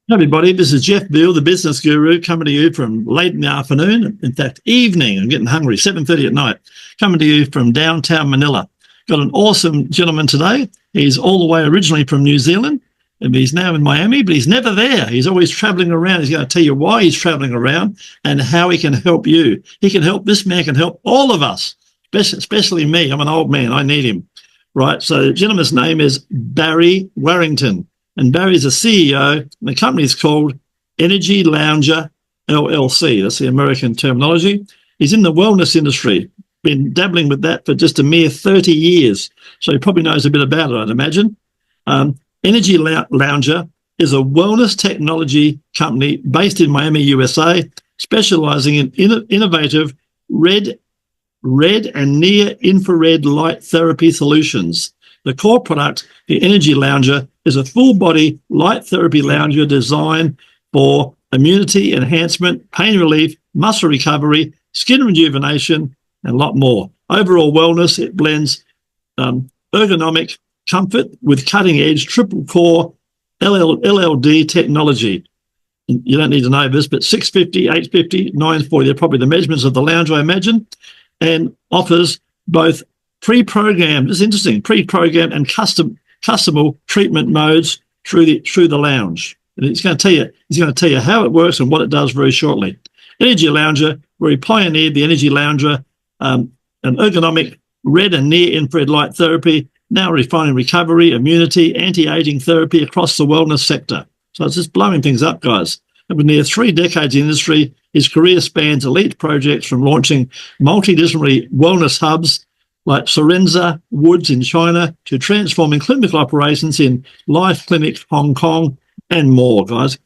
Everybody, this is Jeff Veale, the business guru, coming to you from late in the afternoon, in fact, evening. I'm getting hungry, 7:30 at night, coming to you from downtown Manila. Got an awesome gentleman today. He's all the way originally from New Zealand, and he's now in Miami, but he's never there. He's always traveling around. He's going to tell you why he's traveling around and how he can help you. This man can help all of us, especially me. I'm an old man. I need him, right? So the gentleman's name is Barry Warrington. And Barry's a CEO, and the company is called EnergyLounger LLC. That's the American terminology. He's in the wellness industry, been dabbling with that for just a mere 30 years. So he probably knows a bit about it, I'd imagine. EnergyLounger is a wellness technology company based in Miami, USA, specializing in innovative red and near infrared light therapy solutions. The core product, the EnergyLounger, is a full-body light therapy lounger designed for immunity enhancement, pain relief, muscle recovery, skin rejuvenation, and a lot more. Overall wellness, it blends ergonomic comfort with cutting-edge triple-core LLD technology. You don't need to know this, but 650, 850, 940, they're probably the measurements of the lounge, I imagine, and offers both pre-programmed, it's interesting, pre-programmed and customable treatment modes through the lounge. And he's going to tell you how it works and what it does very shortly. EnergyLounger, where he pioneered the EnergyLounger, an ergonomic red and near infrared light therapy, now refining recovery, immunity, anti-aging therapy across the wellness sector. So it's just blowing things up, guys. And with near 3 decades in the industry, his career spans elite projects from launching multidisciplinary wellness hubs like Sorenza Woods in China to transforming clinical operations in Life Clinic Hong Kong and more, guys,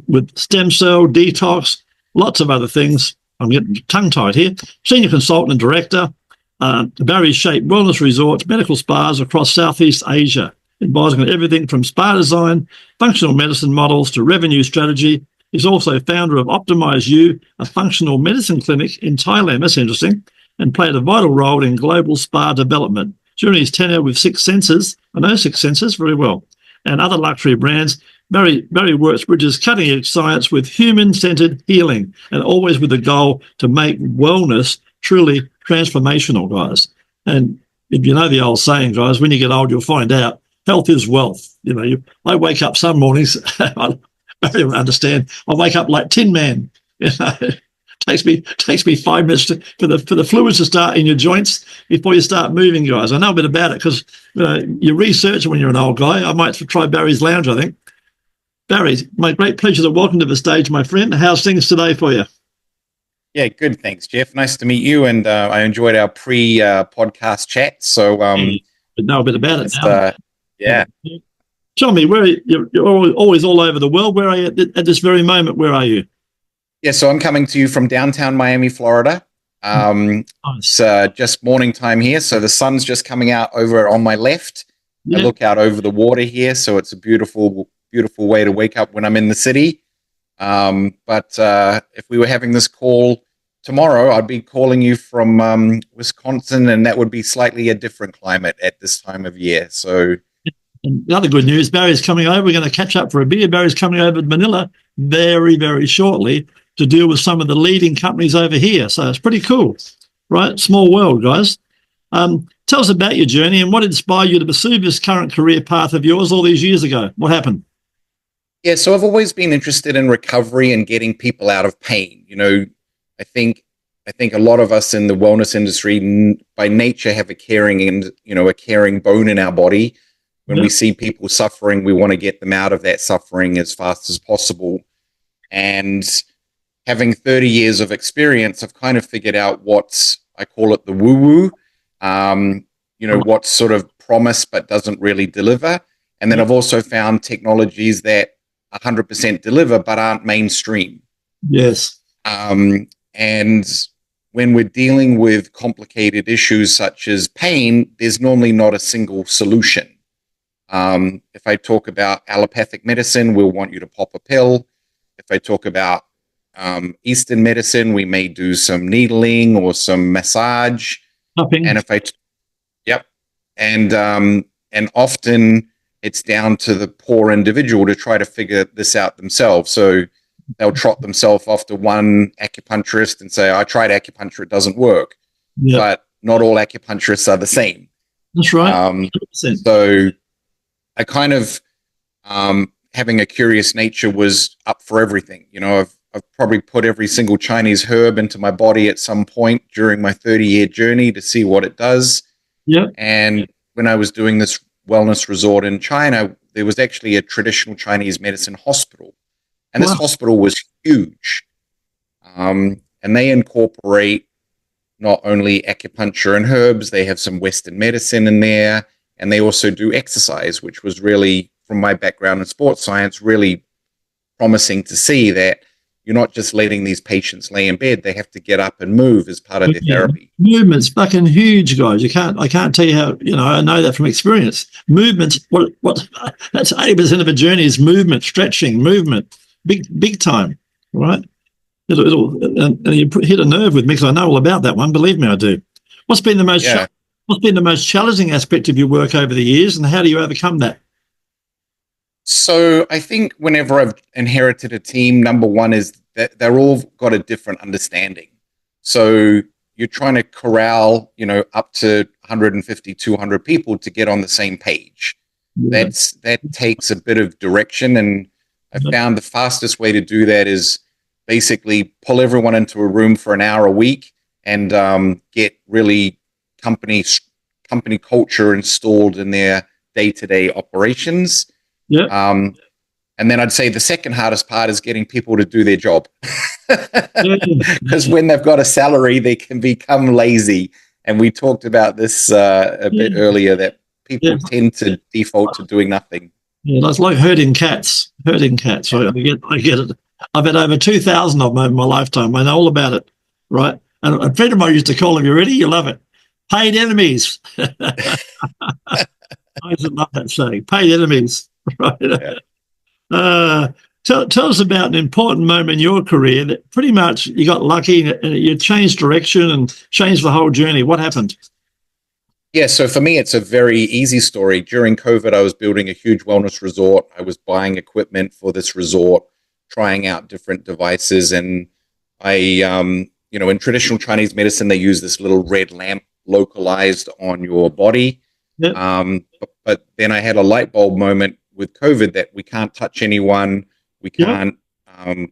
with stem cell, detox, lots of other things. I'm getting tongue-tied here. Senior consultant and director, Barry-shaped wellness resorts, medical spas across Southeast Asia, advising on everything from spa design, functional medicine models to revenue strategy. He's also founder of 𝐼𝐚𝐺𝐸, a functional medicine clinic in Thailand. That's interesting. And played a vital role in global spa development. During his tenure with Six Senses, I know Six Senses very well, and other luxury brands, Barry works bridges cutting-edge science with human-centered healing, and always with the goal to make wellness truly transformational, guys. And if you know the old saying, guys, when you get old, you'll find out health is wealth. You know, I wake up some mornings, I don't understand, I wake up like Tin Man, you know. Takes me 5 minutes for the fluids to start in your joints before you start moving, guys. I know a bit about it because you research when you're an old guy. I might try Barry's Lounge, I think. Barry, my great pleasure to welcome to the stage, my friend. How's things today for you? Yeah, good. Thanks, Jeff. Nice to meet you. And I enjoyed our pre-podcast chat. So, but know a bit about it now. Yeah. Tell me, you're always all over the world. Where are you at this very moment? Where are you? Yeah, so I'm coming to you from downtown Miami, Florida. It's just morning time here, so the sun's just coming out over on my left. Yeah. I look out over the water here, so it's a beautiful, beautiful way to wake up when I'm in the city. But if we were having this call tomorrow, I'd be calling you from Wisconsin, and that would be slightly a different climate at this time of year. So, and the other good news, Barry's coming over. We're going to catch up for a beer. Barry's coming over to Manila very, very shortly to deal with some of the leading companies over here. So it's pretty cool, right? Small world, guys. Tell us about your journey and what inspired you to pursue this current career path of yours all these years ago. What happened? Yeah, so I've always been interested in recovery and getting people out of pain. You know, I think a lot of us in the wellness industry by nature have a caring bone in our body. When we see people suffering, we want to get them out of that suffering as fast as possible. And having 30 years of experience, I've kind of figured out I call it the woo-woo, what's sort of promised but doesn't really deliver. And then I've also found technologies that 100% deliver but aren't mainstream. Yes. And when we're dealing with complicated issues such as pain, there's normally not a single solution. If I talk about allopathic medicine, we'll want you to pop a pill. If I talk about Eastern medicine, we may do some needling or some massage. Nothing. And and often it's down to the poor individual to try to figure this out themselves. So they'll trot themselves off to one acupuncturist and say, I tried acupuncture, it doesn't work. Yeah. But not all acupuncturists are the same. That's right. So I kind of, having a curious nature was up for everything. You know, I've probably put every single Chinese herb into my body at some point during my 30-year journey to see what it does. Yeah. And when I was doing this wellness resort in China, there was actually a traditional Chinese medicine hospital. And this hospital was huge. And they incorporate not only acupuncture and herbs, they have some Western medicine in there. And they also do exercise, which was really, from my background in sports science, really promising to see that you're not just letting these patients lay in bed. They have to get up and move as part of their therapy. Movement's fucking huge, guys. I can't tell you how, I know that from experience. Movements, that's 80% of a journey is movement, stretching, movement, big time, right? And you hit a nerve with me because I know all about that one. Believe me, I do. What's been the most challenging aspect of your work over the years, and how do you overcome that? So I think whenever I've inherited a team, number one is that they're all got a different understanding. So you're trying to corral, up to 150, 200 people to get on the same page. Yeah. That takes a bit of direction. And I found the fastest way to do that is basically pull everyone into a room for an hour a week and get really company culture installed in their day-to-day operations. Yeah. And then I'd say the second hardest part is getting people to do their job. Because when they've got a salary, they can become lazy. And we talked about this a bit earlier, that people tend to default to doing nothing. Yeah, that's like herding cats. I get it. I've had over 2,000 of them over my lifetime. I know all about it, right? And a friend of mine used to call them, you ready? You love it. Paid enemies. I used to love that saying, paid enemies. Right. Yeah. Tell us about an important moment in your career that pretty much you got lucky and you changed direction and changed the whole journey. What happened? Yeah, so for me, it's a very easy story. During COVID, I was building a huge wellness resort. I was buying equipment for this resort, trying out different devices. And I, in traditional Chinese medicine, they use this little red lamp localized on your body. Yep. But then I had a light bulb moment with COVID that we can't touch anyone. We can't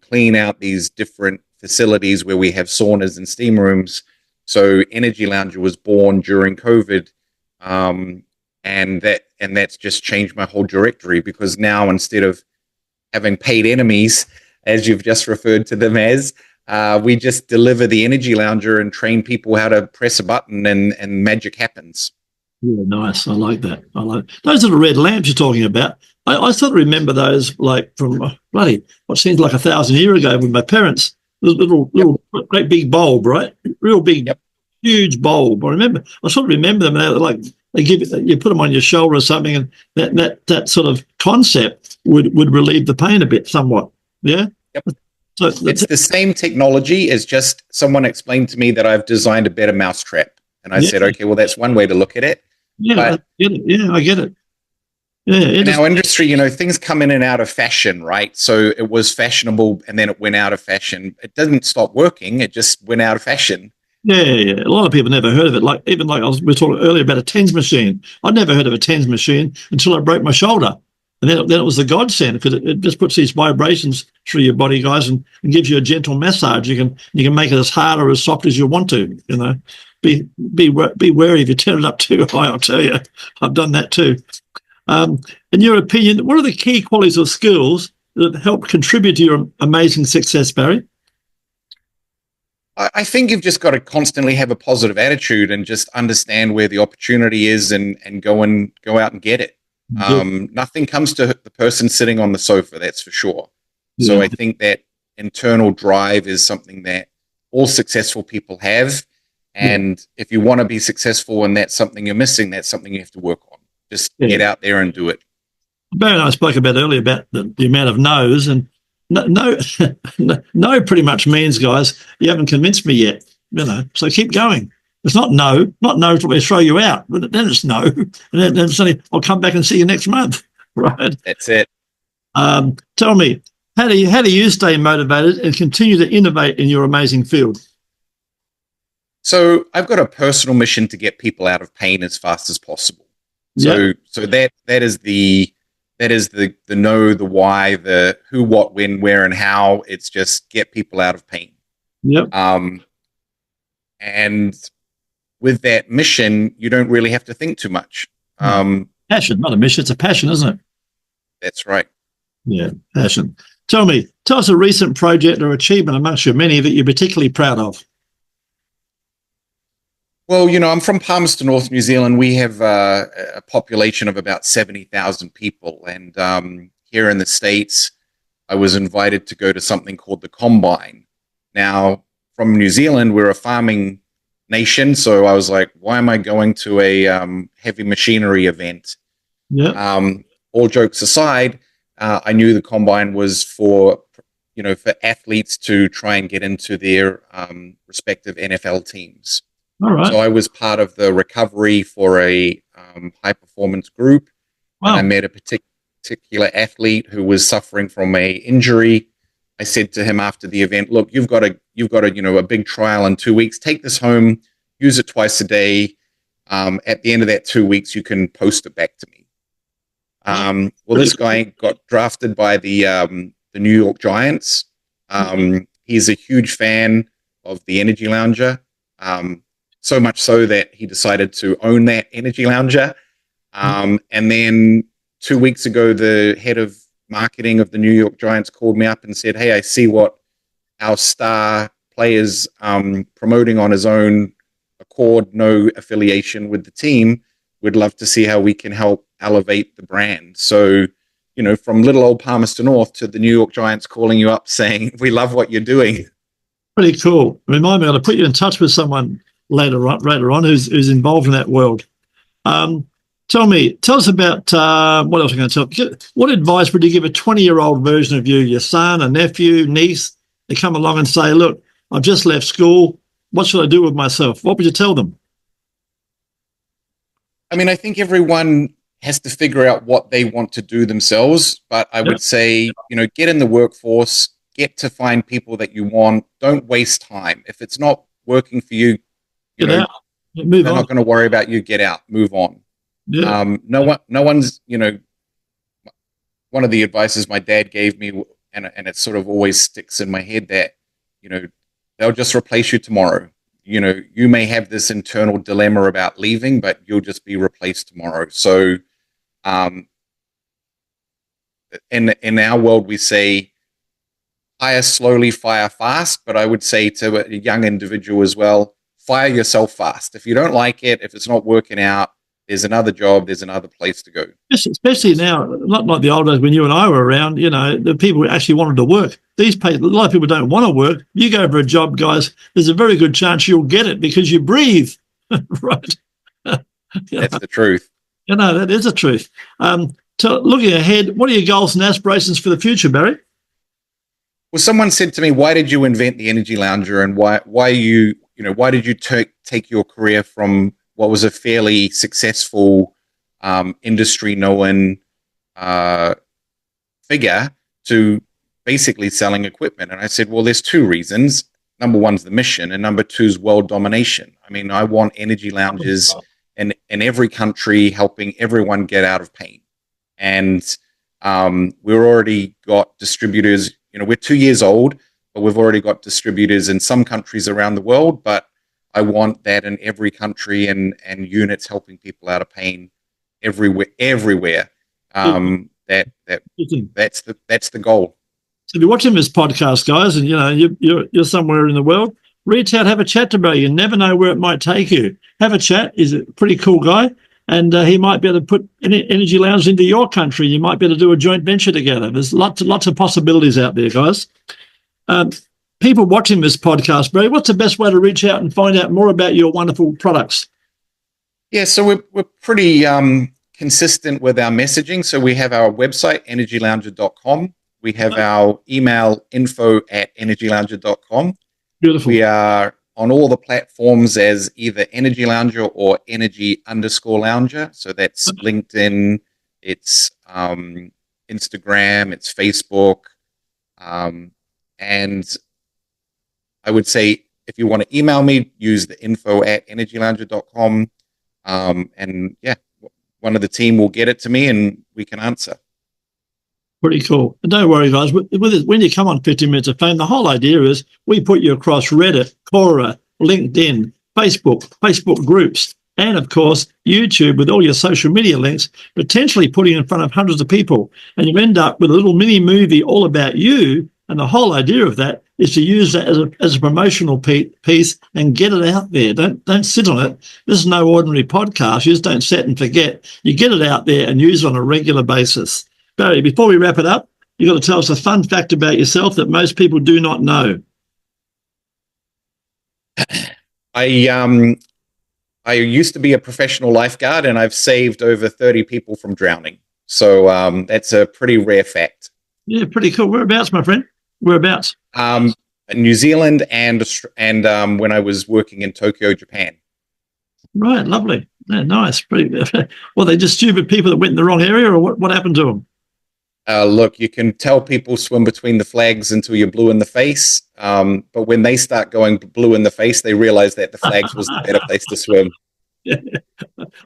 clean out these different facilities where we have saunas and steam rooms. So EnergyLounger was born during COVID. And that's just changed my whole directory, because now instead of having paid enemies, as you've just referred to them as, we just deliver the EnergyLounger and train people how to press a button and magic happens. Yeah, nice. I like that. Those little red lamps you're talking about. I sort of remember those like from what seems like 1,000 years ago with my parents. Little great big bulb, right? Real big, huge bulb. I sort of remember them. They give it, you put them on your shoulder or something, and that sort of concept would relieve the pain a bit, somewhat. Yeah. Yep. So it's the same technology. As just someone explained to me that I've designed a better mousetrap, and I said, okay, well, that's one way to look at it. Yeah, I get it. Yeah, I get it. Yeah, in our industry, things come in and out of fashion, right? So it was fashionable and then it went out of fashion. It didn't stop working. It just went out of fashion. Yeah. A lot of people never heard of it. We were talking earlier about a TENS machine. I'd never heard of a TENS machine until I broke my shoulder. And then it was the godsend, because it just puts these vibrations through your body, guys, and gives you a gentle massage. You can make it as hard or as soft as you want to, Be wary if you turn it up too high, I'll tell you. I've done that too. In your opinion, what are the key qualities or skills that help contribute to your amazing success, Barry? I think you've just got to constantly have a positive attitude and just understand where the opportunity is and go out and get it. Nothing comes to the person sitting on the sofa, that's for sure. Yeah. So I think that internal drive is something that all successful people have. And if you want to be successful and that's something you're missing, that's something you have to work on. Just get out there and do it. Barry and I spoke about earlier about the amount of no's, and no pretty much means, guys, you haven't convinced me yet, so keep going. It's not no till they throw you out, but then it's no. And then it's only, I'll come back and see you next month. Right. That's it. Tell me, how do you stay motivated and continue to innovate in your amazing field? So I've got a personal mission to get people out of pain as fast as possible. So that is the know, the why, the who, what, when, where, and how. It's just get people out of pain. Yep. And with that mission, you don't really have to think too much. Passion, not a mission, it's a passion, isn't it? That's right. Yeah, passion. Tell us a recent project or achievement amongst your many that you're particularly proud of. Well, I'm from Palmerston North, New Zealand. We have a population of about 70,000 people. And here in the States, I was invited to go to something called the Combine. Now, from New Zealand, we're a farming nation. So I was like, why am I going to a heavy machinery event? Yeah. All jokes aside, I knew the Combine was for athletes to try and get into their respective NFL teams. All right. So I was part of the recovery for a high performance group. Wow. And I met a particular athlete who was suffering from a injury. I said to him after the event, look, you've got a big trial in 2 weeks. Take this home, use it twice a day. At the end of that 2 weeks, you can post it back to me. Well, this guy got drafted by the New York Giants. He's a huge fan of the Energy Lounger. So much so that he decided to own that Energy Lounger. And then 2 weeks ago, the head of marketing of the New York Giants called me up and said, hey, I see what our star player's promoting on his own accord, no affiliation with the team. We'd love to see how we can help elevate the brand. So, from little old Palmerston North to the New York Giants calling you up saying, we love what you're doing. Pretty cool. Remind me, I'll put you in touch with someone later on who's involved in that world. Tell us about what else I'm going to tell. What advice would you give a 20-year-old version of you, your son, a nephew, niece? They come along and say, look, I've just left school. What should I do with myself? What would you tell them? I mean, I think everyone has to figure out what they want to do themselves. But I would say, get in the workforce, get to find people that you want. Don't waste time. If it's not working for you, Get out. They're not going to worry about you. Get out. Move on. Yeah. No one's, one of the advices my dad gave me, and it sort of always sticks in my head that, they'll just replace you tomorrow. You may have this internal dilemma about leaving, but you'll just be replaced tomorrow. So, in our world, we say, hire slowly, fire fast. But I would say to a young individual as well, fire yourself fast. If you don't like it, if it's not working out, there's another job, there's another place to go. Especially now, not like the old days when you and I were around, the people who actually wanted to work. A lot of people don't want to work. You go for a job, guys, there's a very good chance you'll get it because you breathe, right? That's the truth. That is the truth. So looking ahead, what are your goals and aspirations for the future, Barry? Well, someone said to me, why did you invent the Energy Lounger, and why did you take your career from what was a fairly successful industry known figure to basically selling equipment? And I said, well, there's two reasons. Number one's the mission, and number two is world domination. I mean, I want energy lounges in every country, helping everyone get out of pain. And we've already got distributors. We're 2 years old, but we've already got distributors in some countries around the world. But I want that in every country, and units helping people out of pain everywhere. That's the goal. So if you're watching this podcast, guys, and you're somewhere in the world, reach out, have a chat to Barry. You never know where it might take you. Have a chat. He's a pretty cool guy, and he might be able to put Energy Lounge into your country. You might be able to do a joint venture together. There's lots of possibilities out there, guys. People watching this podcast, Barry, what's the best way to reach out and find out more about your wonderful products? Yeah, so we're pretty consistent with our messaging. So we have our website, energylounger.com. We have our email, info@energylounger.com. Beautiful. We are on all the platforms as either Energy Lounger or Energy_Lounger. So that's LinkedIn, it's Instagram, it's Facebook, and I would say if you want to email me, use the info@energylounger.com, and yeah, one of the team will get it to me and we can answer. Pretty cool. And don't worry, guys. When you come on 15 Minutes of Fame, the whole idea is we put you across Reddit, Quora, LinkedIn, Facebook groups, and of course, YouTube with all your social media links, potentially putting in front of hundreds of people. And you end up with a little mini movie all about you. And the whole idea of that is to use that as a promotional piece and get it out there. Don't sit on it. This is no ordinary podcast. You just don't set and forget. You get it out there and use it on a regular basis. Barry, before we wrap it up, you've got to tell us a fun fact about yourself that most people do not know. I used to be a professional lifeguard, and I've saved over 30 people from drowning. So that's a pretty rare fact. Yeah, pretty cool. Whereabouts, my friend? Whereabouts? New Zealand and when I was working in Tokyo, Japan. Right, lovely. Yeah, nice. Pretty. Well, they just stupid people that went in the wrong area, or what happened to them? Look, you can tell people swim between the flags until you're blue in the face. But when they start going blue in the face, they realize that the flags was the better place to swim. Yeah,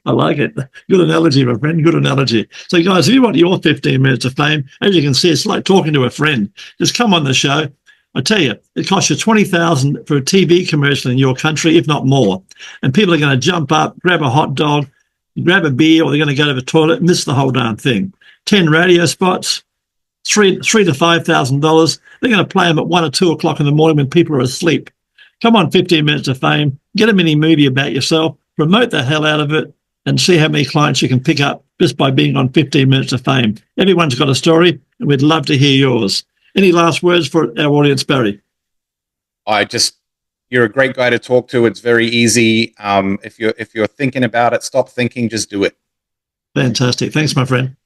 I like it. Good analogy, my friend. Good analogy. So, guys, if you want your 15 minutes of fame, as you can see, it's like talking to a friend. Just come on the show. I tell you, it costs you $20,000 for a TV commercial in your country, if not more. And people are going to jump up, grab a hot dog, grab a beer, or they're going to go to the toilet and miss the whole darn thing. 10 radio spots, $3,000 to $5,000. They're going to play them at 1 or 2 o'clock in the morning when people are asleep. Come on, 15 minutes of fame. Get a mini movie about yourself. Promote the hell out of it and see how many clients you can pick up just by being on 15 minutes of fame. Everyone's got a story, and we'd love to hear yours. Any last words for our audience, Barry? You're a great guy to talk to. It's very easy. If you're thinking about it, stop thinking, just do it. Fantastic. Thanks, my friend.